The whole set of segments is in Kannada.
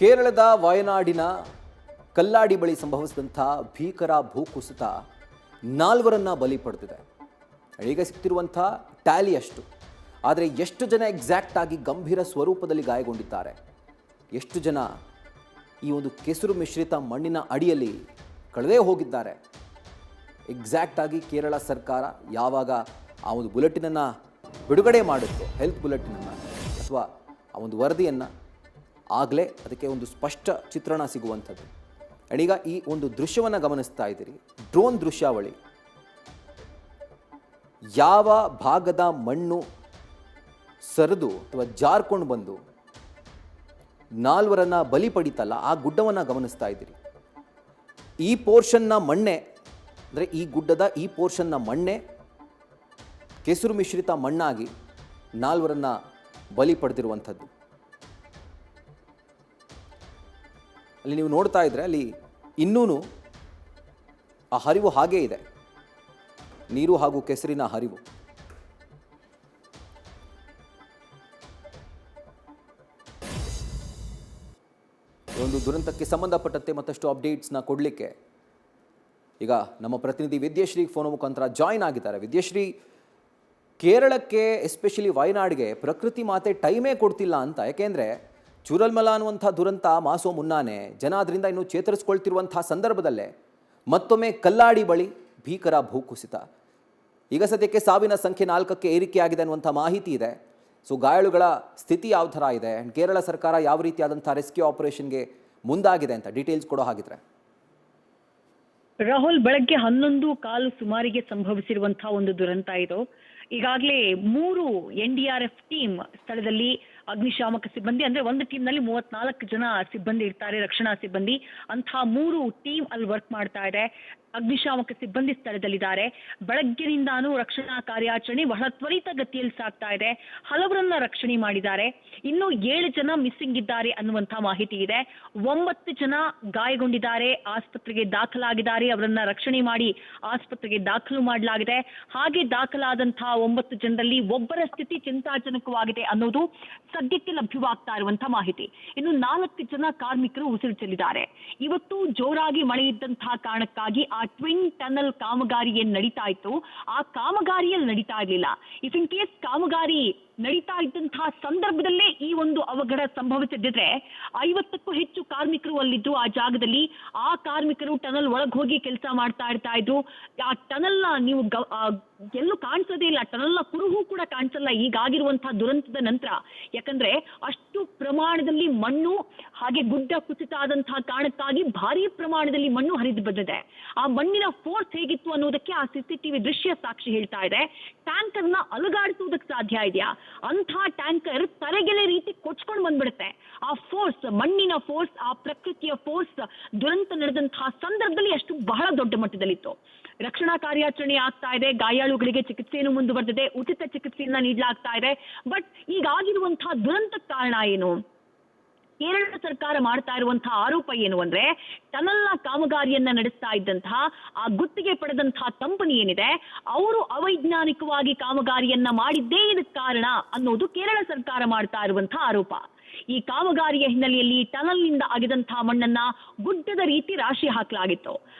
ಕೇರಳದ ವಯನಾಡಿನ ಕಲ್ಲಾಡಿ ಬಳಿ ಸಂಭವಿಸಿದಂಥ ಭೀಕರ ಭೂಕುಸಿತ 4 ಬಲಿ ಪಡೆದಿದೆ. ಈಗ ಸಿಕ್ತಿರುವಂಥ ಟ್ಯಾಲಿ ಅಷ್ಟು. ಆದರೆ ಎಷ್ಟು ಜನ ಎಕ್ಸಾಕ್ಟ್ ಆಗಿ ಗಂಭೀರ ಸ್ವರೂಪದಲ್ಲಿ ಗಾಯಗೊಂಡಿದ್ದಾರೆ, ಎಷ್ಟು ಜನ ಈ ಒಂದು ಕೆಸರು ಮಿಶ್ರಿತ ಮಣ್ಣಿನ ಅಡಿಯಲ್ಲಿ ಕಳೆದೇ ಹೋಗಿದ್ದಾರೆ, ಎಕ್ಸಾಕ್ಟ್ ಆಗಿ ಕೇರಳ ಸರ್ಕಾರ ಯಾವಾಗ ಆ ಒಂದು ಬುಲೆಟಿನನ್ನು ಬಿಡುಗಡೆ ಮಾಡುತ್ತೋ, ಹೆಲ್ತ್ ಬುಲೆಟಿನನ್ನು ಅಥವಾ ಆ ಒಂದು ವರದಿಯನ್ನು, ಆಗಲೇ ಅದಕ್ಕೆ ಒಂದು ಸ್ಪಷ್ಟ ಚಿತ್ರಣ ಸಿಗುವಂಥದ್ದು. ಈಗ ಈ ಒಂದು ದೃಶ್ಯವನ್ನು ಗಮನಿಸ್ತಾ ಇದ್ದೀರಿ, ಡ್ರೋನ್ ದೃಶ್ಯಾವಳಿ. ಯಾವ ಭಾಗದ ಮಣ್ಣು ಸರಿದು ಅಥವಾ ಜಾರ್ಕೊಂಡು ಬಂದು 4 ಬಲಿ ಪಡಿತಲ್ಲ, ಆ ಗುಡ್ಡವನ್ನು ಗಮನಿಸ್ತಾ ಇದ್ದೀರಿ. ಈ ಪೋರ್ಷನ್ನ ಮಣ್ಣೆ ಅಂದರೆ ಈ ಗುಡ್ಡದ ಈ ಪೋರ್ಷನ್ನ ಮಣ್ಣೆ ಕೆಸರು ಮಿಶ್ರಿತ ಮಣ್ಣಾಗಿ 4 ಬಲಿ ಪಡೆದಿರುವಂಥದ್ದು. ಅಲ್ಲಿ ನೀವು ನೋಡ್ತಾ ಇದ್ರೆ ಅಲ್ಲಿ ಇನ್ನೂ ಆ ಹರಿವು ಹಾಗೇ ಇದೆ, ನೀರು ಹಾಗೂ ಕೆಸರಿನ ಹರಿವು. ಒಂದು ದುರಂತಕ್ಕೆ ಸಂಬಂಧಪಟ್ಟಂತೆ ಮತ್ತಷ್ಟು ಅಪ್ಡೇಟ್ಸ್ನ ಕೊಡಲಿಕ್ಕೆ ಈಗ ನಮ್ಮ ಪ್ರತಿನಿಧಿ ವಿದ್ಯಾಶ್ರೀ ಫೋನ್ ಮುಖಾಂತರ ಜಾಯಿನ್ ಆಗಿದ್ದಾರೆ. ವಿದ್ಯಾಶ್ರೀ, ಕೇರಳಕ್ಕೆ ಎಸ್ಪೆಷಲಿ ವಯನಾಡಿಗೆ ಪ್ರಕೃತಿ ಮಾತೆ ಟೈಮೇ ಕೊಡ್ತಿಲ್ಲ ಅಂತ. ಯಾಕೆಂದರೆ ಚೂರಲ್ಮಲ ಅನ್ನುವಂಥ ದುರಂತ ಮಾಸೋ ಮುನ್ನಾನೆ ಜನ ಅದರಿಂದ ಇನ್ನೂ ಚೇತರಿಸ್ಕೊಳ್ತಿರುವಂಥ ಸಂದರ್ಭದಲ್ಲೇ ಮತ್ತೊಮ್ಮೆ ಕಲ್ಲಾಡಿ ಬಳಿ ಭೀಕರ ಭೂಕುಸಿತ. ಈಗ ಸದ್ಯಕ್ಕೆ ಸಾವಿನ ಸಂಖ್ಯೆ 4ಕ್ಕೆ ಏರಿಕೆಯಾಗಿದೆ ಅನ್ನುವಂಥ ಮಾಹಿತಿ ಇದೆ. ಸೊ ಗಾಯಾಳುಗಳ ಸ್ಥಿತಿ ಯಾವ ಥರ ಇದೆ, ಕೇರಳ ಸರ್ಕಾರ ಯಾವ ರೀತಿಯಾದಂಥ ರೆಸ್ಕ್ಯೂ ಆಪರೇಷನ್ಗೆ ಮುಂದಾಗಿದೆ ಅಂತ ಡೀಟೇಲ್ಸ್ ಕೊಡೋ ಹಾಗಿದ್ರೆ. ರಾಹುಲ್, ಬೆಳಗ್ಗೆ 11:15 ಸುಮಾರಿಗೆ ಸಂಭವಿಸಿರುವಂತಹ ಒಂದು ದುರಂತ ಇದು. ಈಗಾಗಲೇ 3 NDRF ಟೀಮ್ ಸ್ಥಳದಲ್ಲಿ, ಅಗ್ನಿಶಾಮಕ ಸಿಬ್ಬಂದಿ ಅಂದ್ರೆ ಒಂದು ಟೀಮ್ನಲ್ಲಿ 34 ಜನ ಸಿಬ್ಬಂದಿ ಇರ್ತಾರೆ, ರಕ್ಷಣಾ ಸಿಬ್ಬಂದಿ. ಅಂತಹ 3 ಟೀಮ್ ಅಲ್ಲಿ ವರ್ಕ್ ಮಾಡ್ತಾ ಇದೆ. ಅಗ್ನಿಶಾಮಕ ಸಿಬ್ಬಂದಿ ಸ್ಥಳದಲ್ಲಿದ್ದಾರೆ. ಬೆಳಗ್ಗಿನಿಂದಾನು ರಕ್ಷಣಾ ಕಾರ್ಯಾಚರಣೆ ಬಹಳ ತ್ವರಿತ ಗತಿಯಲ್ಲಿ ಸಾಗ್ತಾ ಇದೆ. ಹಲವರನ್ನ ರಕ್ಷಣೆ ಮಾಡಿದ್ದಾರೆ. ಇನ್ನು 7 ಜನ ಮಿಸ್ಸಿಂಗ್ ಇದ್ದಾರೆ ಅನ್ನುವಂಥ ಮಾಹಿತಿ ಇದೆ. 9 ಜನ ಗಾಯಗೊಂಡಿದ್ದಾರೆ, ಆಸ್ಪತ್ರೆಗೆ ದಾಖಲಾಗಿದ್ದಾರೆ. ಅವರನ್ನ ರಕ್ಷಣೆ ಮಾಡಿ ಆಸ್ಪತ್ರೆಗೆ ದಾಖಲು ಮಾಡಲಾಗಿದೆ. ಹಾಗೆ ದಾಖಲಾದಂತಹ 9 ಜನರಲ್ಲಿ ಒಬ್ಬರ ಸ್ಥಿತಿ ಚಿಂತಾಜನಕವಾಗಿದೆ ಅನ್ನೋದು ಸದ್ಯಕ್ಕೆ ಲಭ್ಯವಾಗ್ತಾ ಇರುವಂತಹ ಮಾಹಿತಿ. ಇನ್ನು 4 ಜನ ಕಾರ್ಮಿಕರು ಉಸಿರು ಚೆಲ್ಲಿದ್ದಾರೆ. ಇವತ್ತು ಜೋರಾಗಿ ಮಳೆ ಇದ್ದಂತಹ ಕಾರಣಕ್ಕಾಗಿ ಆ ಟ್ವಿನ್ ಟನಲ್ ಕಾಮಗಾರಿ ಏನ್ ನಡೀತಾ ಇತ್ತು, ಆ ಕಾಮಗಾರಿಯಲ್ಲಿ ನಡೀತಾ ಇರಲಿಲ್ಲ. ಇಫ್ ಇನ್ ಕೇಸ್ ಕಾಮಗಾರಿ ನಡೀತಾ ಇದ್ದಂತಹ ಸಂದರ್ಭದಲ್ಲೇ ಈ ಒಂದು ಅವಘಡ ಸಂಭವಿಸಿದ್ರೆ 50ಕ್ಕೂ ಹೆಚ್ಚು ಕಾರ್ಮಿಕರು ಅಲ್ಲಿದ್ದು ಆ ಜಾಗದಲ್ಲಿ. ಆ ಕಾರ್ಮಿಕರು ಟನಲ್ ಒಳಗೆ ಹೋಗಿ ಕೆಲಸ ಮಾಡ್ತಾ ಇದ್ರು. ಆ ಟನಲ್ ನ ನೀವು ಎಲ್ಲೂ ಕಾಣಿಸೋದೇ ಇಲ್ಲ, ಟನಲ್ ನ ಕುರುಹು ಕೂಡ ಕಾಣಿಸಲ್ಲ ಈಗಾಗಿರುವಂತಹ ದುರಂತದ ನಂತರ. ಯಾಕಂದ್ರೆ ಅಷ್ಟು ಪ್ರಮಾಣದಲ್ಲಿ ಮಣ್ಣು ಹಾಗೆ ಗುಡ್ಡ ಕುಸಿತ ಆದಂತಹ ಕಾರಣಕ್ಕಾಗಿ ಭಾರಿ ಪ್ರಮಾಣದಲ್ಲಿ ಮಣ್ಣು ಹರಿದು ಬಂದಿದೆ. ಆ ಮಣ್ಣಿನ ಫೋರ್ಸ್ ಹೇಗಿತ್ತು ಅನ್ನೋದಕ್ಕೆ ಆ CCTV ದೃಶ್ಯ ಸಾಕ್ಷಿ ಹೇಳ್ತಾ ಇದೆ. ಟ್ಯಾಂಕರ್ ನ ಅಲುಗಾಡಿಸುವುದಕ್ಕೆ ಸಾಧ್ಯ ಇದೆಯಾ? ಅಂಥ ಟ್ಯಾಂಕರ್ ತರೆಗೆಲೆ ರೀತಿ ಕೊಚ್ಕೊಂಡು ಬಂದ್ಬಿಡುತ್ತೆ. ಆ ಫೋರ್ಸ್, ಮಣ್ಣಿನ ಫೋರ್ಸ್, ಆ ಪ್ರಕೃತಿಯ ಫೋರ್ಸ್ ದುರಂತ ನಡೆದಂತಹ ಸಂದರ್ಭದಲ್ಲಿ ಅಷ್ಟು ಬಹಳ ದೊಡ್ಡ ಮಟ್ಟದಲ್ಲಿತ್ತು. ರಕ್ಷಣಾ ಕಾರ್ಯಾಚರಣೆ ಆಗ್ತಾ ಇದೆ. ಗಾಯಾಳುಗಳಿಗೆ ಚಿಕಿತ್ಸೆಯನ್ನು ಮುಂದುವರೆದಿದೆ. ಉಚಿತ ಚಿಕಿತ್ಸೆಯನ್ನ ನೀಡಲಾಗ್ತಾ ಇದೆ. ಬಟ್ ಈಗಾಗಿರುವಂತಹ ದುರಂತಕ್ಕೆ ಕಾರಣ ಏನು? ಕೇರಳ ಸರ್ಕಾರ ಮಾಡ್ತಾ ಇರುವಂತಹ ಆರೋಪ ಏನು ಅಂದ್ರೆ, ಟನಲ್ನ ಕಾಮಗಾರಿಯನ್ನ ನಡೆಸ್ತಾ ಇದ್ದಂತಹ ಆ ಗುತ್ತಿಗೆ ಪಡೆದಂತಹ ಕಂಪನಿ ಏನಿದೆ, ಅವರು ಅವೈಜ್ಞಾನಿಕವಾಗಿ ಕಾಮಗಾರಿಯನ್ನ ಮಾಡಿದ್ದೇ ಇದಕ್ಕೆ ಕಾರಣ ಅನ್ನೋದು ಕೇರಳ ಸರ್ಕಾರ ಮಾಡ್ತಾ ಇರುವಂತಹ ಆರೋಪ. ಈ ಕಾಮಗಾರಿಯ ಹಿನ್ನೆಲೆಯಲ್ಲಿ ಟನಲ್ನಿಂದ ಆಗಿದಂತಹ ಮಣ್ಣನ್ನ ಗುಡ್ಡದ ರೀತಿ ರಾಶಿ ಹಾಕಲಾಗಿತ್ತು.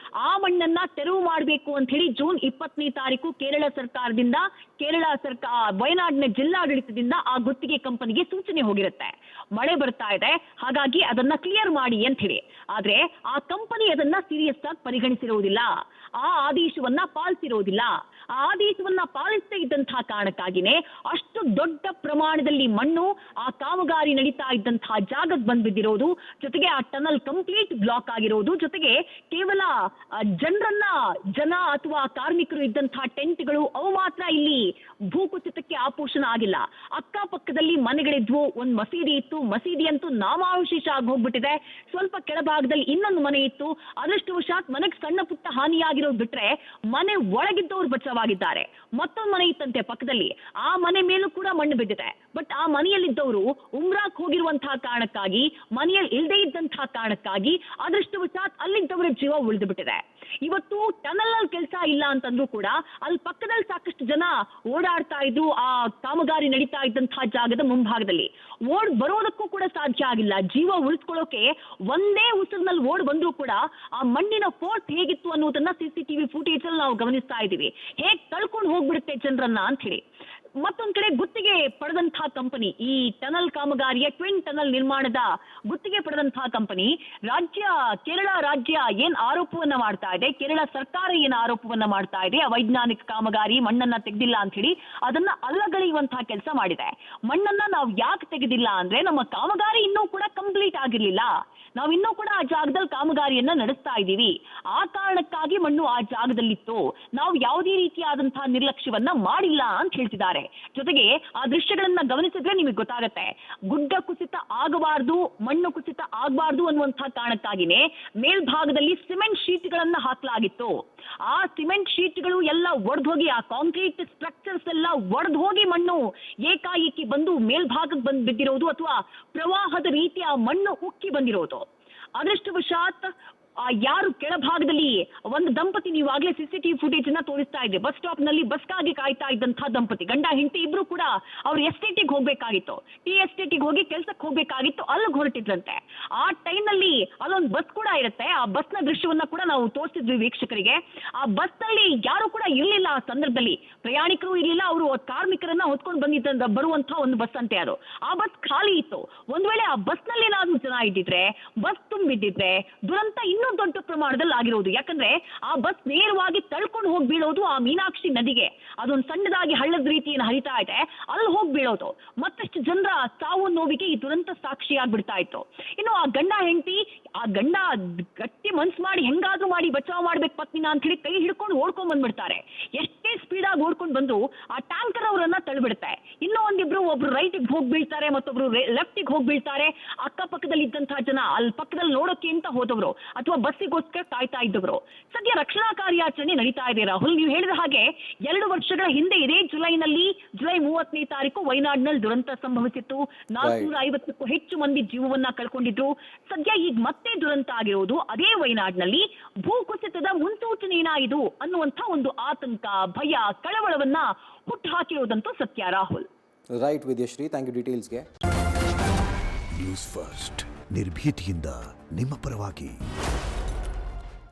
ಆ ಮಣ್ಣನ್ನ ತೆರವು ಮಾಡಬೇಕು ಅಂತ ಹೇಳಿ ಜೂನ್ 20ನೇ ತಾರೀಕು ಕೇರಳ ಸರ್ಕಾರದಿಂದ, ವಯನಾಡಿನ ಜಿಲ್ಲಾಡಳಿತದಿಂದ ಆ ಗುತ್ತಿಗೆ ಕಂಪನಿಗೆ ಸೂಚನೆ ಹೋಗಿರುತ್ತೆ. ಮಳೆ ಬರ್ತಾ ಇದೆ, ಹಾಗಾಗಿ ಅದನ್ನ ಕ್ಲಿಯರ್ ಮಾಡಿ ಅಂತ ಹೇಳಿ. ಆದ್ರೆ ಆ ಕಂಪನಿ ಅದನ್ನ ಸೀರಿಯಸ್ ಆಗಿ ಪರಿಗಣಿಸಿರುವುದಿಲ್ಲ, ಆ ಆದೇಶವನ್ನ ಪಾಲಿಸಿರುವುದಿಲ್ಲ. ಆ ಆದೇಶವನ್ನ ಪಾಲಿಸದೇ ಇದ್ದಂತಹ ಕಾರಣಕ್ಕಾಗಿನೇ ಅಷ್ಟು ದೊಡ್ಡ ಪ್ರಮಾಣದಲ್ಲಿ ಮಣ್ಣು ಆ ಕಾಮಗಾರಿ ನಡೀತಾ ಇದ್ದಂತಹ ಜಾಗಕ್ಕೆ ಬಂದ್ಬಿದ್ದಿರೋದು, ಜೊತೆಗೆ ಆ ಟನಲ್ ಕಂಪ್ಲೀಟ್ ಬ್ಲಾಕ್ ಆಗಿರೋದು, ಜೊತೆಗೆ ಕೇವಲ ಜನ ಅಥವಾ ಕಾರ್ಮಿಕರು ಇದ್ದಂತಹ ಟೆಂಟ್ಗಳು ಅವು ಮಾತ್ರ ಇಲ್ಲಿ ಭೂಕುಸಿತಕ್ಕೆ ಆಪೋಷಣ ಆಗಿಲ್ಲ. ಅಕ್ಕಪಕ್ಕದಲ್ಲಿ ಮನೆಗಳಿದ್ವು. ಒಂದು ಮಸೀದಿ ಇತ್ತು, ಮಸೀದಿ ಅಂತೂ ನಾಮಾವಶೇಷ ಆಗಿ ಹೋಗ್ಬಿಟ್ಟಿದೆ. ಸ್ವಲ್ಪ ಕೆಳಭಾಗದಲ್ಲಿ ಇನ್ನೊಂದು ಮನೆ ಇತ್ತು. ಅದೃಷ್ಟವಶಾತ್ ಮನೆಗೆ ಸಣ್ಣ ಪುಟ್ಟ ಹಾನಿಯಾಗಿರೋದು ಬಿಟ್ರೆ ಮನೆ ಒಳಗಿದ್ದವರು ಬಚಾವಾಗಿದ್ದಾರೆ. ಮತ್ತೊಂದು ಮನೆ ಇತ್ತಂತೆ ಪಕ್ಕದಲ್ಲಿ, ಆ ಮನೆ ಮೇಲೂ ಕೂಡ ಮಣ್ಣು ಬಿದ್ದಿದೆ. ಬಟ್ ಆ ಮನೆಯಲ್ಲಿದ್ದವರು ಉಮ್ರಾಕ್ ಹೋಗಿರುವಂತಹ ಕಾರಣಕ್ಕಾಗಿ, ಮನೆಯಲ್ಲಿ ಇಲ್ಲದೆ ಇದ್ದಂತಹ ಕಾರಣಕ್ಕಾಗಿ ಅದೃಷ್ಟವಶಾತ್ ಅಲ್ಲಿದ್ದವರ ಜೀವ ಉಳಿದು ಬಿಟ್ಟಿದೆ. ಇವತ್ತು ಟನಲ್ ಅಲ್ಲಿ ಕೆಲಸ ಇಲ್ಲ ಅಂತಂದ್ರೂ ಕೂಡ ಅಲ್ಲಿ ಪಕ್ಕದಲ್ಲಿ ಸಾಕಷ್ಟು ಜನ ಓಡಾಡ್ತಾ ಇದ್ರು ಆ ಕಾಮಗಾರಿ ನಡೀತಾ ಇದ್ದಂತಹ ಜಾಗದ ಮುಂಭಾಗದಲ್ಲಿ. ಓಡ್ ಬರೋದಕ್ಕೂ ಕೂಡ ಸಾಧ್ಯ ಆಗಿಲ್ಲ. ಜೀವ ಉಳಿಸ್ಕೊಳ್ಳೋಕೆ ಒಂದೇ ಉಸಿರಿನಲ್ಲಿ ಓಡ್ ಬಂದ್ರೂ ಕೂಡ ಆ ಮಣ್ಣಿನ ಫೋರ್ಸ್ ಹೇಗಿತ್ತು ಅನ್ನೋದನ್ನ CCTV ಫುಟೇಜ್ ಅಲ್ಲಿ ನಾವು ಗಮನಿಸ್ತಾ ಇದ್ದೀವಿ. ಹೇಗ್ ತಳ್ಕೊಂಡು ಹೋಗ್ಬಿಡುತ್ತೆ ಜನರನ್ನ ಅಂತ ಹೇಳಿ. ಮತ್ತೊಂದ್ ಕಡೆ ಗುತ್ತಿಗೆ ಪಡೆದಂತಹ ಕಂಪನಿ, ಈ ಟನಲ್ ಕಾಮಗಾರಿಯ ಟ್ವಿನ್ ಟನಲ್ ನಿರ್ಮಾಣದ ಗುತ್ತಿಗೆ ಪಡೆದಂತಹ ಕಂಪನಿ ಕೇರಳ ರಾಜ್ಯ ಏನ್ ಆರೋಪವನ್ನ ಮಾಡ್ತಾ ಇದೆ, ಕೇರಳ ಸರ್ಕಾರ ಏನ್ ಆರೋಪವನ್ನ ಮಾಡ್ತಾ ಇದೆ, ಅವೈಜ್ಞಾನಿಕ ಕಾಮಗಾರಿ ಮಣ್ಣನ್ನ ತೆಗೆದಿಲ್ಲ ಅಂತ ಹೇಳಿ ಅದನ್ನ ಅಲ್ಲಗಳೆಯುವಂತಹ ಕೆಲಸ ಮಾಡಿದೆ. ಮಣ್ಣನ್ನ ನಾವು ಯಾಕೆ ತೆಗೆದಿಲ್ಲ ಅಂದ್ರೆ ನಮ್ಮ ಕಾಮಗಾರಿ ಇನ್ನೂ ಕೂಡ ಕಂಪ್ಲೀಟ್ ಆಗಿರ್ಲಿಲ್ಲ, ನಾವು ಇನ್ನೂ ಕೂಡ ಆ ಜಾಗದಲ್ಲಿ ಕಾಮಗಾರಿಯನ್ನ ನಡೆಸ್ತಾ ಇದ್ದೀವಿ, ಆ ಕಾರಣಕ್ಕಾಗಿ ಮಣ್ಣು ಆ ಜಾಗದಲ್ಲಿತ್ತು, ನಾವು ಯಾವುದೇ ರೀತಿಯಾದಂತಹ ನಿರ್ಲಕ್ಷ್ಯವನ್ನ ಮಾಡಿಲ್ಲ ಅಂತ ಹೇಳ್ತಿದ್ದಾರೆ. ಜೊತೆಗೆ ಆ ದೃಶ್ಯಗಳನ್ನ ಗಮನಿಸಿದ್ರೆ ನಿಮಗೆ ಗೊತ್ತಾಗತ್ತೆ, ಗುಡ್ಡ ಕುಸಿತ ಆಗಬಾರ್ದು, ಮಣ್ಣು ಕುಸಿತ ಆಗಬಾರ್ದು ಅನ್ನುವಂತಹ ಕಾರಣಕ್ಕಾಗಿನೇ ಮೇಲ್ಭಾಗದಲ್ಲಿ ಸಿಮೆಂಟ್ ಶೀಟ್ಗಳನ್ನ ಹಾಕಲಾಗಿತ್ತು. ಆ ಸಿಮೆಂಟ್ ಶೀಟ್ಗಳು ಎಲ್ಲ ಒಡೆದು ಹೋಗಿ, ಆ ಕಾಂಕ್ರೀಟ್ ಸ್ಟ್ರಕ್ಚರ್ಸ್ ಎಲ್ಲ ಒಡೆದು ಹೋಗಿ ಮಣ್ಣು ಏಕಾಏಕಿ ಬಂದು ಮೇಲ್ಭಾಗಕ್ಕೆ ಬಂದು ಬಿದ್ದಿರೋದು ಅಥವಾ ಪ್ರವಾಹದ ರೀತಿಯ ಮಣ್ಣು ಉಕ್ಕಿ ಬಂದಿರೋದು. ಅದೃಷ್ಟವಶಾತ್ ಯಾರು ಕೆಳಭಾಗದಲ್ಲಿ ಒಂದು ದಂಪತಿ, ನೀವು ಆಗ್ಲೇ CCTV ಫುಟೇಜ್ ಅನ್ನ ತೋರಿಸ್ತಾ ಇದ್ದೆ, ಬಸ್ ಸ್ಟಾಪ್ ನಲ್ಲಿ ಬಸ್ಗಾಗಿ ಕಾಯ್ತಾ ಇದ್ದಂತಹ ದಂಪತಿ, ಗಂಡ ಹೆಂಡತಿ ಇಬ್ರು ಕೂಡ ಅವ್ರು ಎಸ್ಟೇಟಿಗೆ ಹೋಗ್ಬೇಕಾಗಿತ್ತು, ಟೀ ಎಸ್ಟೇಟಿಗೆ ಹೋಗಿ ಕೆಲ್ಸಕ್ಕೆ ಹೋಗ್ಬೇಕಾಗಿತ್ತು, ಅಲ್ಲಿಗೆ ಹೊರಟಿದ್ರಂತೆ. ಆ ಟೈಮ್ ನಲ್ಲಿ ಅಲ್ಲೊಂದು ಬಸ್ ಕೂಡ ಇರುತ್ತೆ, ಆ ಬಸ್ ನ ದೃಶ್ಯವನ್ನ ಕೂಡ ನಾವು ತೋರಿಸಿದ್ವಿ ವೀಕ್ಷಕರಿಗೆ. ಆ ಬಸ್ ನಲ್ಲಿ ಯಾರು ಕೂಡ ಇರ್ಲಿಲ್ಲ, ಆ ಸಂದರ್ಭದಲ್ಲಿ ಪ್ರಯಾಣಿಕರು ಇರ್ಲಿಲ್ಲ, ಅವರು ಕಾರ್ಮಿಕರನ್ನ ಹೊತ್ಕೊಂಡು ಬಂದಿದ್ದ ಬರುವಂತಹ ಒಂದು ಬಸ್ ಅಂತೆ ಅದು. ಆ ಬಸ್ ಖಾಲಿ ಇತ್ತು. ಒಂದ್ ವೇಳೆ ಆ ಬಸ್ ನಲ್ಲಿ ಏನಾದ್ರು ಜನ ಇದ್ದಿದ್ರೆ, ಬಸ್ ತುಂಬಿದ್ದಿದ್ರೆ ದುರಂತ ಇನ್ನೂ ದೊಡ್ಡ ಪ್ರಮಾಣದಲ್ಲಿ ಆಗಿರೋದು. ಯಾಕಂದ್ರೆ ಆ ಬಸ್ ನೇರವಾಗಿ ತಳ್ಕೊಂಡು ಹೋಗಿ ಬೀಳೋದು ಆ ಮೀನಾಕ್ಷಿ ನದಿಗೆ, ಅದೊಂದು ಸಣ್ಣದಾಗಿ ಹಳ್ಳದ ರೀತಿಯನ್ನು ಹರಿತಾ ಇದೆ, ಅಲ್ಲಿ ಹೋಗಿ ಬೀಳೋದು. ಮತ್ತಷ್ಟು ಜನರ ಸಾವು ನೋವಿಗೆ ಈ ದುರಂತ ಸಾಕ್ಷಿಯಾಗ್ಬಿಡ್ತಾ ಇತ್ತು. ಇನ್ನು ಆ ಗಂಡ ಹೆಂಡತಿ, ಆ ಗಂಡ ಗಟ್ಟಿ ಮನ್ಸು ಮಾಡಿ ಹೆಂಗಾದ್ರೂ ಮಾಡಿ ಬಚಾವ್ ಮಾಡ್ಬೇಕು ಪತ್ನಿನ ಅಂತ ಹೇಳಿ ಕೈ ಹಿಡ್ಕೊಂಡು ಓಡ್ಕೊಂಡ್ ಬಂದ್ಬಿಡ್ತಾರೆ. ಎಷ್ಟೇ ಸ್ಪೀಡ್ ಆಗಿ ಓಡ್ಕೊಂಡು ಬಂದು ಆ ಟ್ಯಾಂಕರ್ ಅವರನ್ನ ತಳ್ಳಿಬಿಡುತ್ತೆ. ಇನ್ನೂ ಒಬ್ರು ರೈಟಿಗೆ ಹೋಗಿ ಬೀಳ್ತಾರೆ, ಮತ್ತೊಬ್ರು ಲೆಫ್ಟಿಗೆ ಹೋಗಿ ಬೀಳ್ತಾರೆ. ಅಕ್ಕಪಕ್ಕದಲ್ಲಿ ಇದ್ದಂತಹ ಜನ ಅಲ್ಲಿ ಪಕ್ಕದಲ್ಲಿ ನೋಡೋಕೆ ಅಂತ ಹೋದವರು ಅಥವಾ ಬಸ್ಸಿಗೋಸ್ಕರ ಕಾಯ್ತಾ ಇದ್ದವರು. ಸದ್ಯ ರಕ್ಷಣಾ ಕಾರ್ಯಾಚರಣೆ ನಡೀತಾ ಇದೆ. ರಾಹುಲ್, ನೀವು ಹೇಳಿದ ಹಾಗೆ 2 ವರ್ಷಗಳ ಹಿಂದೆ ಇದೇ ಜುಲೈ 30ನೇ ತಾರೀಕು ವಯನಾಡ್ನಲ್ಲಿ ದುರಂತ ಸಂಭವಿಸಿತ್ತು. 450ಕ್ಕೂ ಹೆಚ್ಚು ಮಂದಿ ಜೀವವನ್ನ ಕಳ್ಕೊಂಡಿದ್ರು. ಸದ್ಯ ಈಗ ಮತ್ತೆ ದುರಂತ ಆಗಿರೋದು ಅದೇ ವಯನಾಡ್ನಲ್ಲಿ. ಭೂಕುಸಿತದ ಮುನ್ಸೂಚನೆ ಏನಾಯಿತು ಅನ್ನುವಂಥ ಒಂದು ಆತಂಕ, ಭಯ, ಕಳವಳವನ್ನ ಹುಟ್ಟು ಹಾಕಿರೋದಂತೂ ಸತ್ಯ. Rahul, right Vidyashree, thank you ಡೀಟೇಲ್ಸ್ಗೆ. ನ್ಯೂಸ್ ಫಸ್ಟ್, ನಿರ್ಭೀತಿಯಿಂದ ನಿಮ್ಮ ಪರವಾಗಿ.